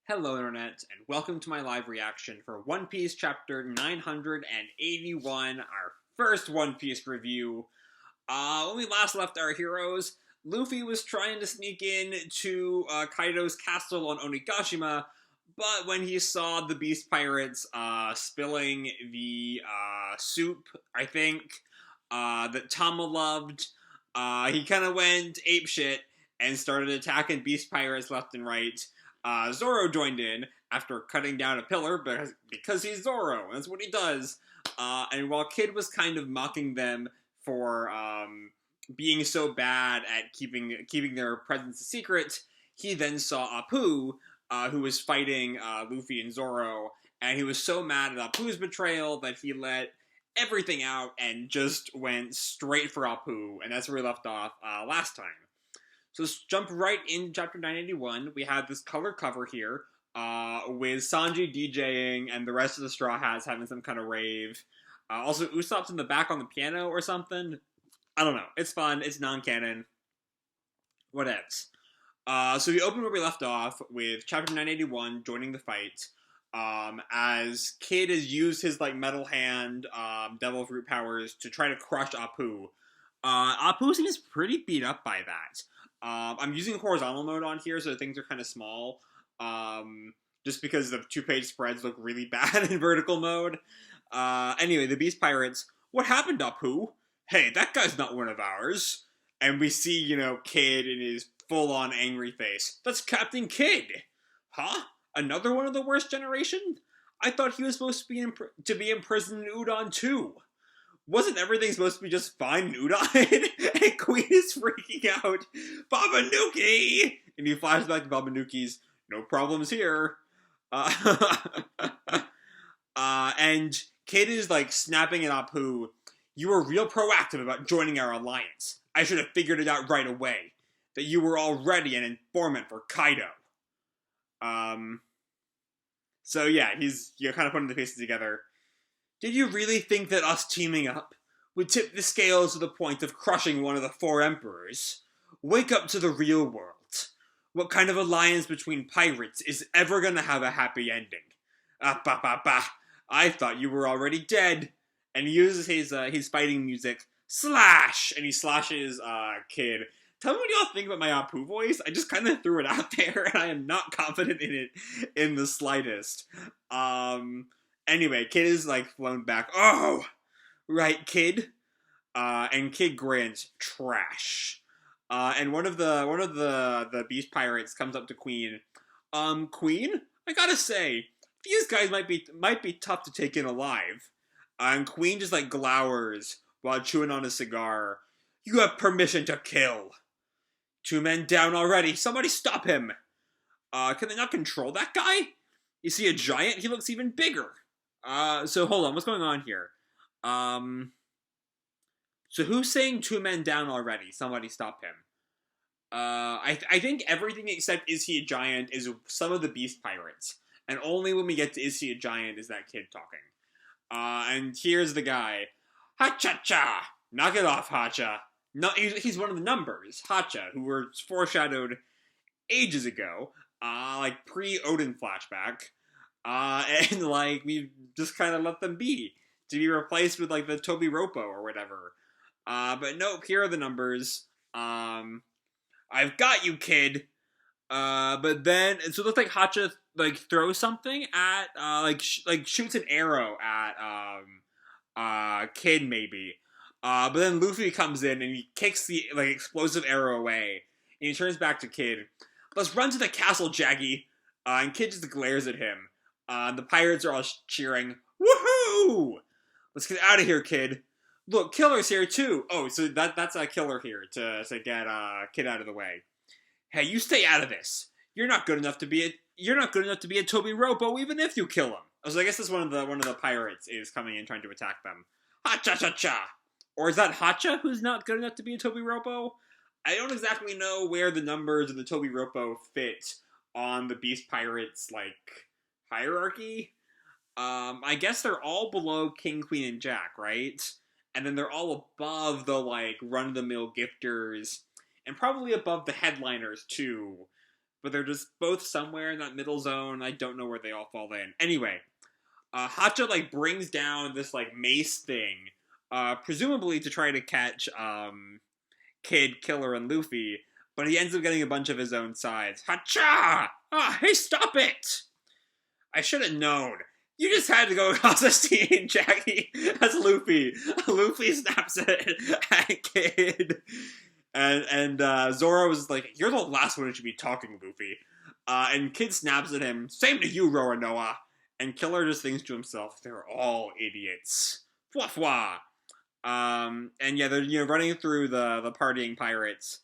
Hello, Internet, and welcome to my live reaction for One Piece Chapter 981, our first One Piece review. When we last left our heroes, Luffy was trying to sneak in to Kaido's castle on Onigashima, but when he saw the Beast Pirates spilling the soup, I think, that Tama loved, he kind of went apeshit and started attacking Beast Pirates left and right. Zoro joined in after cutting down a pillar because he's Zoro. That's what he does. And while Kid was kind of mocking them for being so bad at keeping their presence a secret, he then saw Apu, who was fighting Luffy and Zoro, and he was so mad at Apu's betrayal that he let everything out and just went straight for Apu, and that's where we left off last time. So let's jump right in chapter 981. We have this color cover here with Sanji DJing and the rest of the Straw Hats having some kind of rave. Also, Usopp's in the back on the piano or something. I don't know. It's fun. It's non-canon. Whatevs. So we open where we left off with chapter 981 joining the fight. As Kid has used his metal hand, devil fruit powers to try to crush Apu. Apu seems pretty beat up by that. I'm using horizontal mode on here, so things are kind of small. Just because the two-page spreads look really bad in vertical mode. Anyway, the Beast Pirates. What happened, Apu? Hey, that guy's not one of ours. And we see, Kid in his full-on angry face. That's Captain Kid! Huh? Another one of the worst generation? I thought he was supposed to be imprisoned in Udon too. Wasn't everything supposed to be just fine in Udon? And Queen is freaking out. Babanuki! And he flashes back to Babanuki's, no problems here. And Kid is snapping at Apu. You were real proactive about joining our alliance. I should have figured it out right away. That you were already an informant for Kaido. So yeah, you're kind of putting the pieces together. Did you really think that us teaming up would tip the scales to the point of crushing one of the four emperors? Wake up to the real world. What kind of alliance between pirates is ever gonna have a happy ending? I thought you were already dead. And he uses his fighting music, slash, and he slashes Kid. Tell me what y'all think about my Apu voice. I just kind of threw it out there, and I am not confident in it in the slightest. Anyway, Kid is flown back. Oh, right, Kid. And Kid grins, trash. And one of the Beast Pirates comes up to Queen. Queen, I gotta say, these guys might be tough to take in alive. And Queen just glowers while chewing on a cigar. You have permission to kill. 2 men down already. Somebody stop him. Can they not control that guy? Is he a giant? He looks even bigger. So hold on. What's going on here? So who's saying 2 men down already? Somebody stop him. I think everything except is he a giant is some of the Beast Pirates. And only when we get to is he a giant is that Kid talking. And here's the guy. Ha-cha-cha! Knock it off, Hacha. No, he's one of the numbers, Hacha, who were foreshadowed ages ago, pre-Odin flashback. And we just kind of let them be to be replaced with the Toby Ropo or whatever. But nope, here are the numbers. I've got you, Kid. But then so it looks like Hacha throws something at shoots an arrow at Kid maybe. But then Luffy comes in and he kicks the explosive arrow away. And he turns back to Kid. Let's run to the castle, Jaggy. And Kid just glares at him. The pirates are all cheering. Woohoo! Let's get out of here, Kid. Look, Killer's here too. Oh, so that's a Killer here to get Kid out of the way. Hey, you stay out of this. You're not good enough to be a Toby Ropo, even if you kill him. So I guess this one of the pirates is coming in trying to attack them. Ha cha cha cha. Or is that Hacha who's not good enough to be a Toby Ropo? I don't exactly know where the numbers of the Toby Ropo fit on the Beast Pirates, hierarchy. I guess they're all below King, Queen, and Jack, right? And then they're all above the, run-of-the-mill gifters, and probably above the headliners, too. but they're just both somewhere in that middle zone. I don't know where they all fall in. Anyway, Hacha, like, brings down this, like, mace thing, presumably to try to catch, Kid, Killer, and Luffy, but he ends up getting a bunch of his own sides. Hacha! Ah, hey, stop it! I should have known. You just had to go across the scene, Jackie. That's Luffy. Luffy snaps at Kid. And Zoro was like, you're the last one who should be talking, Luffy. And Kid snaps at him, same to you, Roronoa. And Killer just thinks to himself, they're all idiots. Fwa fwa. And yeah, they're running through the partying pirates.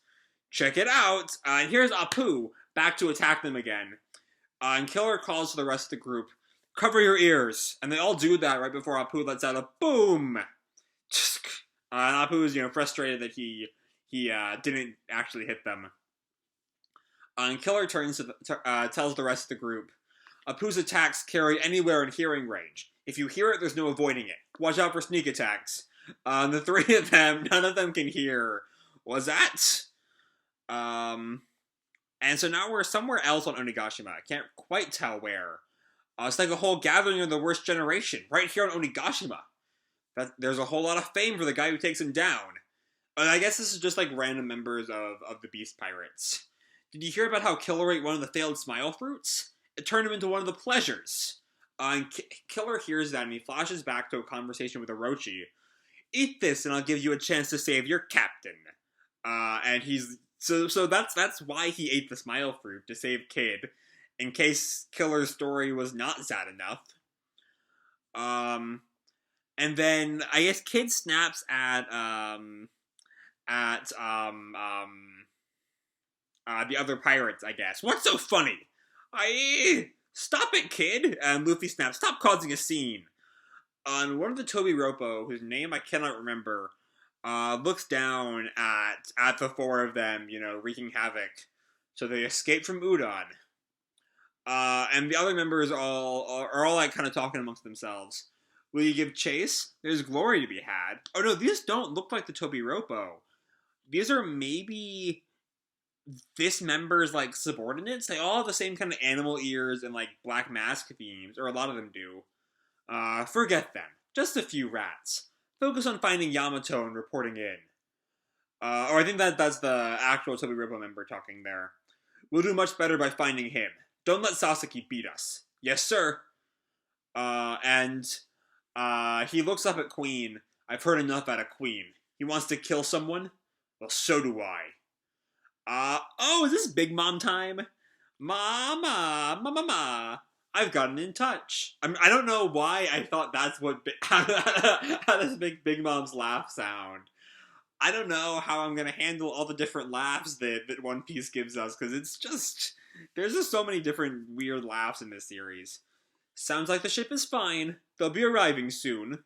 Check it out. And here's Apu back to attack them again. And Killer calls to the rest of the group, cover your ears. And they all do that right before Apu lets out a boom. And Apu is, frustrated that he didn't actually hit them. And Killer turns to tells the rest of the group, Apu's attacks carry anywhere in hearing range. If you hear it, there's no avoiding it. Watch out for sneak attacks. The three of them, none of them can hear. What's that? And so now we're somewhere else on Onigashima. I can't quite tell where. It's like a whole gathering of the worst generation, right here on Onigashima. There's a whole lot of fame for the guy who takes him down. And I guess this is just like random members of the Beast Pirates. Did you hear about how Killer ate one of the failed smile fruits? It turned him into one of the pleasures. And Killer hears that and he flashes back to a conversation with Orochi. Eat this and I'll give you a chance to save your captain. And he's... So that's why he ate the smile fruit, to save Kid, in case Killer's story was not sad enough. And then I guess Kid snaps at the other pirates, I guess. What's so funny? Stop it, Kid! And Luffy snaps, stop causing a scene. And one of the Tobiropo, whose name I cannot remember, looks down at the four of them, wreaking havoc. So they escape from Udon. And the other members are all like kind of talking amongst themselves. Will you give chase? There's glory to be had. Oh no, these don't look like the Tobiropo. These are maybe this member's like subordinates. They all have the same kind of animal ears and like black mask themes, or a lot of them do. Forget them. Just a few rats. Focus on finding Yamato and reporting in. Or I think that's the actual Tobiropo member talking there. We'll do much better by finding him. Don't let Sasaki beat us. Yes, sir. And he looks up at Queen. I've heard enough out of Queen. He wants to kill someone? Well, so do I. Oh, is this Big Mom time? Mama. I've gotten in touch. I don't know why I thought that's what how does Big Mom's laugh sound. I don't know how I'm gonna handle all the different laughs that One Piece gives us, because it's just there's just so many different weird laughs in this series. Sounds like the ship is fine. They'll be arriving soon.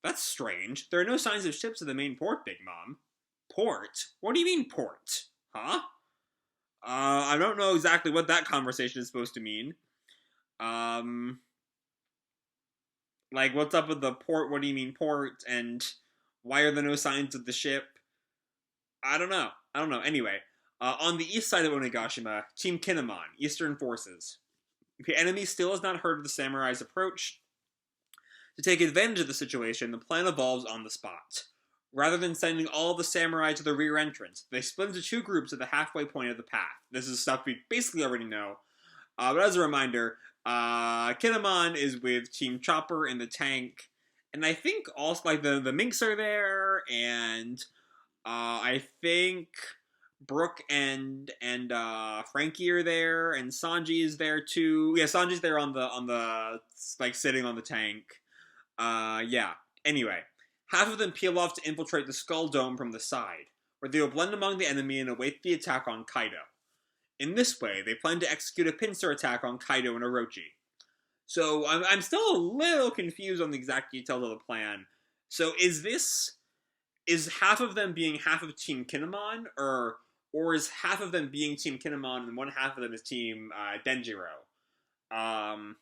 That's strange. There are no signs of ships at the main port, Big Mom. Port? What do you mean port? Huh? I don't know exactly what that conversation is supposed to mean. Like, what's up with the port? What do you mean port? And why are there no signs of the ship? I don't know. Anyway, on the east side of Onigashima, Team Kinemon, Eastern Forces. The enemy still has not heard of the samurai's approach. To take advantage of the situation, the plan evolves on the spot. Rather than sending all the samurai to the rear entrance, they split into two groups at the halfway point of the path. This is stuff we basically already know. But as a reminder, Kinemon is with Team Chopper in the tank, and I think also like the Minks are there, and I think Brook and Frankie are there, and Sanji is there too. Yeah, Sanji's there on the like sitting on the tank. Yeah. Anyway, half of them peel off to infiltrate the Skull Dome from the side, where they will blend among the enemy and await the attack on Kaido. In this way, they plan to execute a pincer attack on Kaido and Orochi. So, I'm still a little confused on the exact details of the plan. So, is half of them being half of Team Kinemon, or is half of them being Team Kinemon and one half of them is Team Denjiro? I'm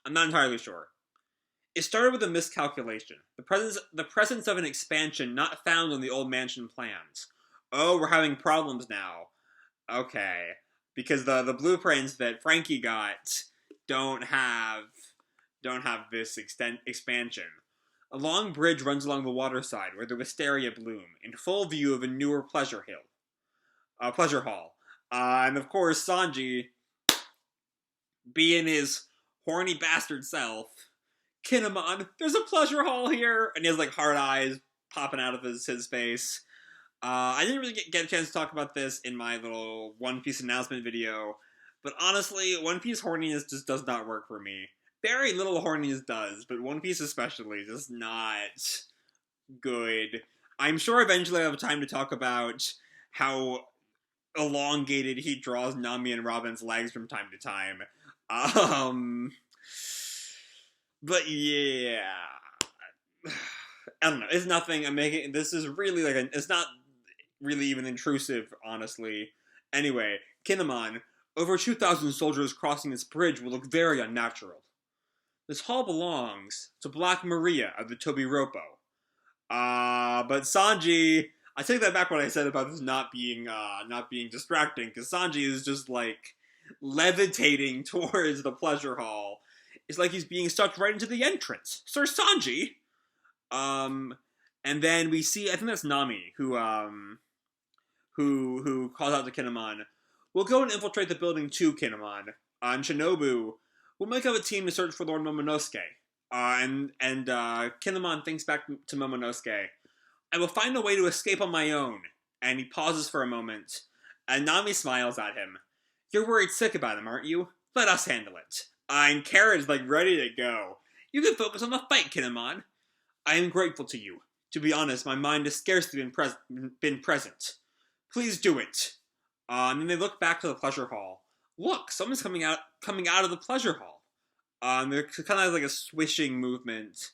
not entirely sure. It started with a miscalculation. The presence of an expansion not found on the old mansion plans. Oh, we're having problems now. Okay. because the blueprints that Frankie got don't have this expansion. A long bridge runs along the waterside where the wisteria bloom, in full view of a newer pleasure hall. And of course, Sanji, being his horny bastard self, Kinemon, there's a pleasure hall here, and he has like hard eyes popping out of his face. I didn't really get a chance to talk about this in my little One Piece announcement video, but honestly, One Piece horniness just does not work for me. Very little horniness does, but One Piece especially, just not good. I'm sure eventually I'll have time to talk about how elongated he draws Nami and Robin's legs from time to time. But yeah. I don't know, it's nothing. This is really it's not really even intrusive, honestly. Anyway, Kinemon, over 2,000 soldiers crossing this bridge will look very unnatural. This hall belongs to Black Maria of the Tobiropo. But Sanji, I take that back what I said about this not being distracting, because Sanji is just like levitating towards the pleasure hall. It's like he's being sucked right into the entrance. Sir Sanji! And then we see, I think that's Nami, who calls out to Kinemon, "We'll go and infiltrate the building too, Kinemon. And Shinobu, we'll make up a team to search for Lord Momonosuke." And Kinemon thinks back to Momonosuke. "I will find a way to escape on my own." And he pauses for a moment, and Nami smiles at him. "You're worried sick about him, aren't you? Let us handle it." And Kara's like ready to go. "You can focus on the fight, Kinemon. I am grateful to you. To be honest, my mind has scarcely been present. Please do it." And then they look back to the pleasure hall. Look, someone's coming out of the pleasure hall. They're kind of like a swishing movement.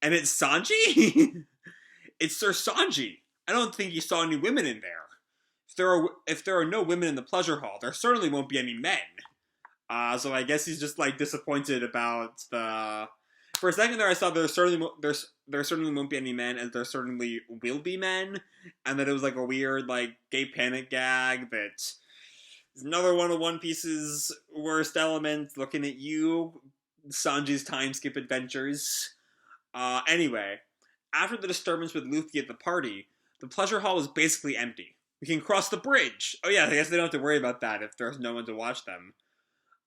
And it's Sanji? It's Sir Sanji. I don't think he saw any women in there. If there are no women in the pleasure hall, there certainly won't be any men. So I guess he's just like disappointed about the... For a second there, I thought there certainly won't be any men, and there certainly will be men, and that it was like a weird like gay panic gag that is another one of One Piece's worst elements. Looking at you, Sanji's time skip adventures. Anyway, after the disturbance with Luffy at the party, the pleasure hall is basically empty. We can cross the bridge. Oh yeah, I guess they don't have to worry about that if there's no one to watch them.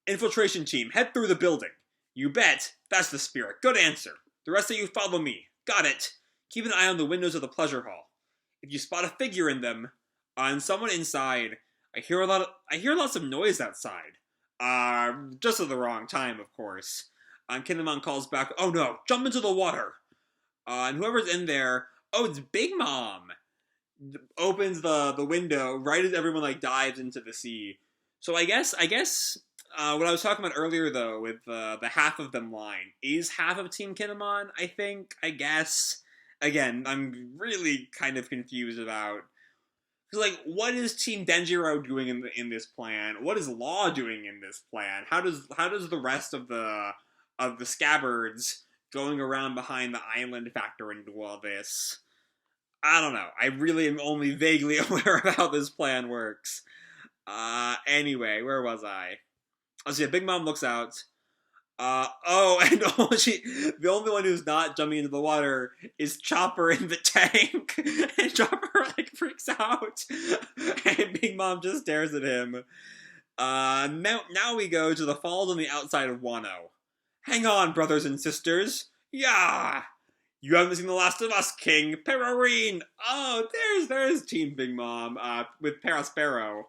Infiltration team, head through the building. You bet. That's the spirit. Good answer. The rest of you follow me. Got it. Keep an eye on the windows of the pleasure hall. If you spot a figure in them, and someone inside, I hear lots of noise outside. Just at the wrong time, of course. And Kinemon calls back, "Oh no, jump into the water." And whoever's in there, oh, it's Big Mom. Opens the window right as everyone like dives into the sea. So I guess what I was talking about earlier, though, with the half of them line, is half of Team Kinemon, I guess. Again, I'm really kind of confused about... Because, like, what is Team Denjiro doing in this plan? What is Law doing in this plan? How does the rest of the scabbards going around behind the island factor into all this? I don't know. I really am only vaguely aware of how this plan works. Anyway, where was I? Oh, so yeah, Big Mom looks out. The only one who's not jumping into the water is Chopper in the tank. And Chopper, like, freaks out. And Big Mom just stares at him. Now we go to the falls on the outside of Wano. Hang on, brothers and sisters. Yeah! You haven't seen The Last of Us, King. Perorine! Oh, there's Team Big Mom, with Paraspero.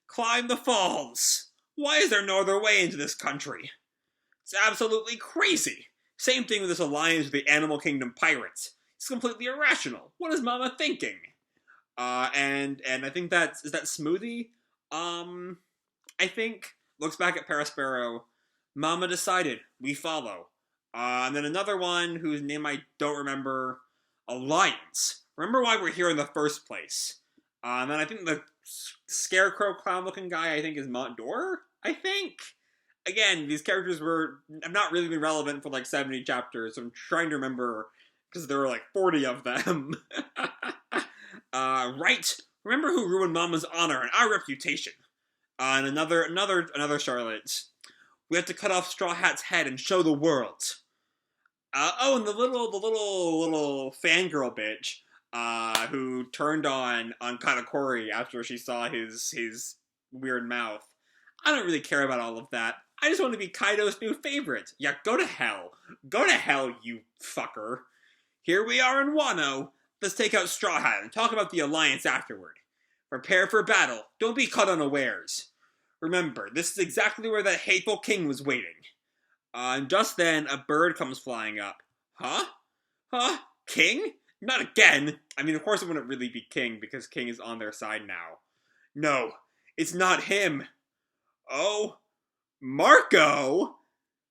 Climb the falls! Why is there no other way into this country? It's absolutely crazy. Same thing with this alliance with the Animal Kingdom pirates. It's completely irrational. What is Mama thinking? And I think is that Smoothie? I think, looks back at Paraspero. Mama decided. We follow. And then another one whose name I don't remember. Alliance. Remember why we're here in the first place. And then I think the scarecrow clown-looking guy, I think, is Montdor, I think? Again, these characters have not really been relevant for like 70 chapters, so I'm trying to remember, because there were like 40 of them. Right. Remember who ruined Mama's honor and our reputation. And another Charlotte. We have to cut off Straw Hat's head and show the world. Oh, and the little fangirl bitch, who turned on Katakuri after she saw his weird mouth. I don't really care about all of that. I just want to be Kaido's new favorite. Yeah, go to hell. Go to hell, you fucker. Here we are in Wano. Let's take out Straw Hat and talk about the alliance afterward. Prepare for battle. Don't be caught unawares. Remember, this is exactly where that hateful king was waiting. And just then, a bird comes flying up. Huh? Huh? King? Not again! I mean, of course it wouldn't really be King, because King is on their side now. No, it's not him. Oh, Marco?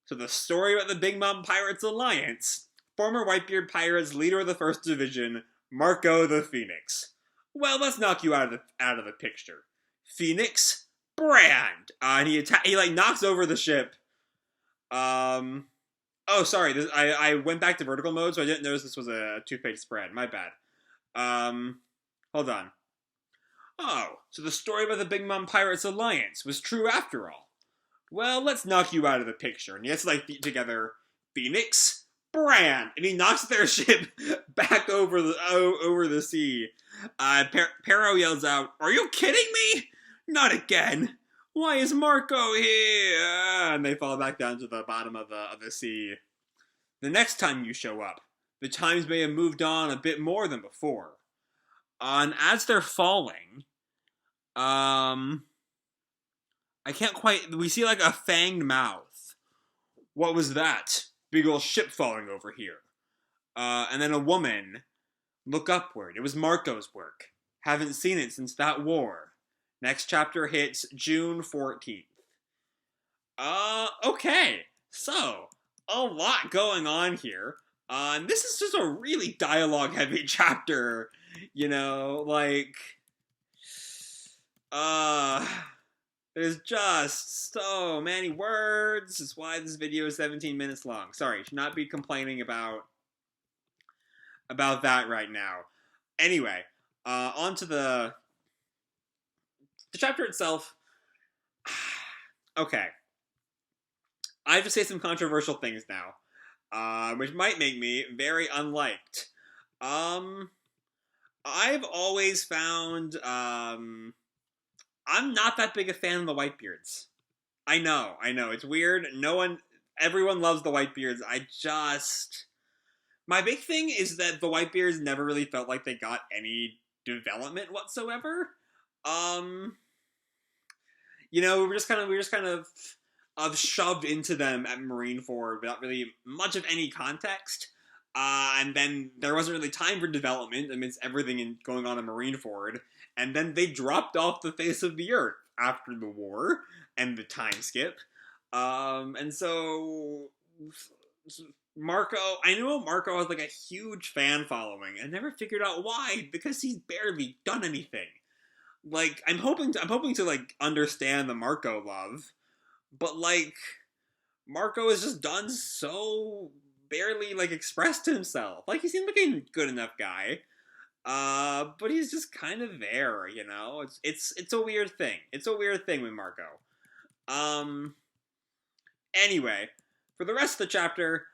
So the story about the Big Mom Pirates Alliance. Former Whitebeard Pirates leader of the First Division, Marco the Phoenix. Well, let's knock you out of the picture. Phoenix? Brand! And he like knocks over the ship. Oh, sorry, I went back to vertical mode, so I didn't notice this was a 2-page spread. My bad. Hold on. Oh, so the story about the Big Mom Pirates Alliance was true after all. Well, let's knock you out of the picture. And he has to, like, beat together Phoenix, Brand, and he knocks their ship back over the sea. Pero yells out, "Are you kidding me? Not again! Why is Marco here?" And they fall back down to the bottom of the sea. The next time you show up, the times may have moved on a bit more than before. And as they're falling, I can't quite... We see like a fanged mouth. What was that? Big old ship falling over here. And then a woman. Look upward. It was Marco's work. Haven't seen it since that war. Next chapter hits June 14th. Okay. So, a lot going on here. And this is just a really dialogue-heavy chapter. You know, like... There's just so many words. That's why this video is 17 minutes long. Sorry, should not be complaining about that right now. Anyway, on to the chapter itself. Okay. I have to say some controversial things now, which might make me very unliked. I've always found, I'm not that big a fan of the Whitebeards. I know, it's weird. Everyone loves the Whitebeards. My big thing is that the Whitebeards never really felt like they got any development whatsoever. You know, we were just kind of shoved into them at Marineford without really much of any context. And then there wasn't really time for development amidst everything going on in Marineford. And then they dropped off the face of the earth after the war and the time skip. And so Marco, I know Marco has like a huge fan following. I never figured out why, because he's barely done anything. Like, I'm hoping to like understand the Marco love, but like Marco has just done so barely like expressed himself. Like, he seemed like a good enough guy. But he's just kind of there, you know? It's a weird thing. It's a weird thing with Marco. Anyway, for the rest of the chapter,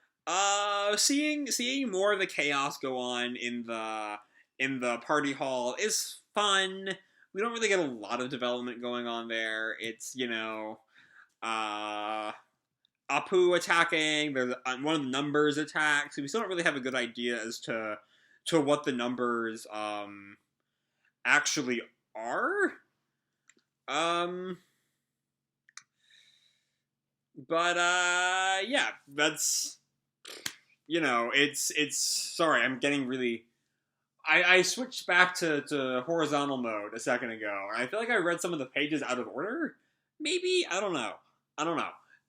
seeing more of the chaos go on in the party hall is fun. We don't really get a lot of development going on there. It's, you know, Apu attacking, there's one of the numbers attacks, so we still don't really have a good idea as to what the numbers actually are. Yeah, that's, you know, it's sorry, I'm getting really, I switched back to horizontal mode a second ago, and I feel like I read some of the pages out of order. Maybe? I don't know.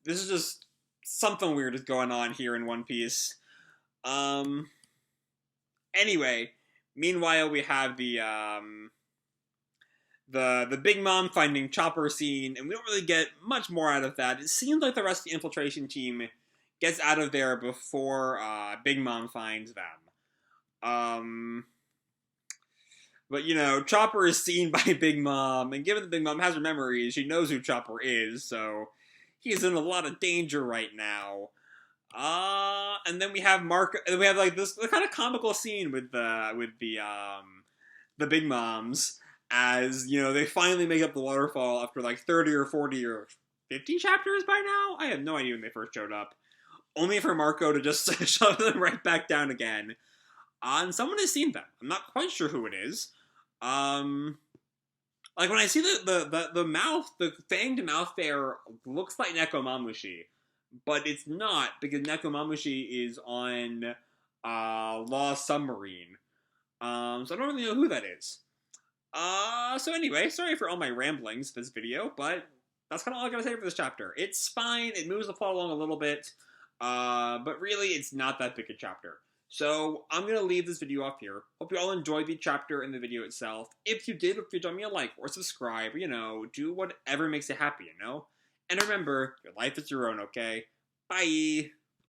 This is just something weird is going on here in One Piece. Anyway, meanwhile we have the Big Mom finding Chopper scene, and we don't really get much more out of that. It seems like the rest of the infiltration team gets out of there before Big Mom finds them. But, you know, Chopper is seen by Big Mom, and given that Big Mom has her memories, she knows who Chopper is, so he's in a lot of danger right now. And then we have Marco, and we have, like, this kind of comical scene with the Big Moms, as, you know, they finally make up the waterfall after, like, 30 or 40 or 50 chapters by now? I have no idea when they first showed up. Only for Marco to just shove them right back down again. And someone has seen them. I'm not quite sure who it is. Like, when I see the mouth, the fanged mouth there looks like Nekomamushi, but it's not, because Nekomamushi is on Lost Submarine. So I don't really know who that is. So anyway, sorry for all my ramblings this video, but that's kind of all I gotta say for this chapter. It's fine, it moves the plot along a little bit, but really it's not that big a chapter. So I'm gonna leave this video off here. Hope you all enjoyed the chapter and the video itself. If you did, feel free to drop me a like or subscribe, or, you know, do whatever makes you happy, you know? And remember, your life is your own, okay? Bye!